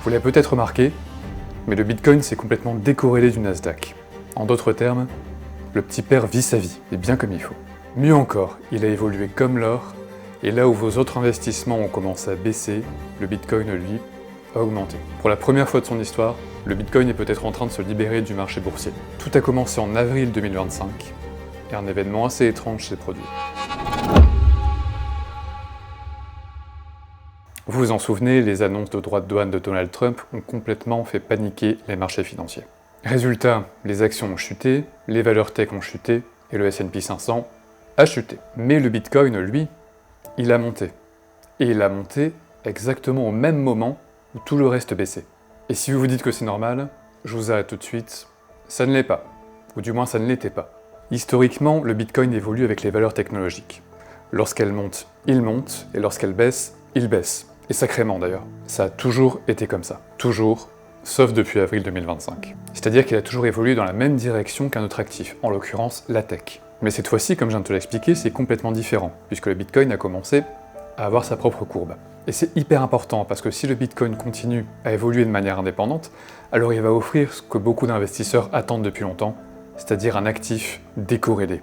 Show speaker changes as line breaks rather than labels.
Vous l'avez peut-être remarqué, mais le Bitcoin s'est complètement décorrélé du Nasdaq. En d'autres termes, le petit père vit sa vie, et bien comme il faut. Mieux encore, il a évolué comme l'or, et là où vos autres investissements ont commencé à baisser, le Bitcoin, lui, a augmenté. Pour la première fois de son histoire, le Bitcoin est peut-être en train de se libérer du marché boursier. Tout a commencé en avril 2025, et un événement assez étrange s'est produit. Vous vous en souvenez, les annonces de droits de douane de Donald Trump ont complètement fait paniquer les marchés financiers. Résultat, les actions ont chuté, les valeurs tech ont chuté, et le S&P 500 a chuté. Mais le Bitcoin, lui, il a monté. Et il a monté exactement au même moment où tout le reste baissait. Et si vous vous dites que c'est normal, je vous arrête tout de suite, ça ne l'est pas. Ou du moins ça ne l'était pas. Historiquement, le Bitcoin évolue avec les valeurs technologiques. Lorsqu'elles montent, il monte, et lorsqu'elles baissent, il baisse. Et sacrément d'ailleurs. Ça a toujours été comme ça. Toujours, sauf depuis avril 2025. C'est-à-dire qu'il a toujours évolué dans la même direction qu'un autre actif, en l'occurrence la tech. Mais cette fois-ci, comme je viens de te l'expliquer, c'est complètement différent, puisque le Bitcoin a commencé à avoir sa propre courbe. Et c'est hyper important, parce que si le Bitcoin continue à évoluer de manière indépendante, alors il va offrir ce que beaucoup d'investisseurs attendent depuis longtemps, c'est-à-dire un actif décorrélé.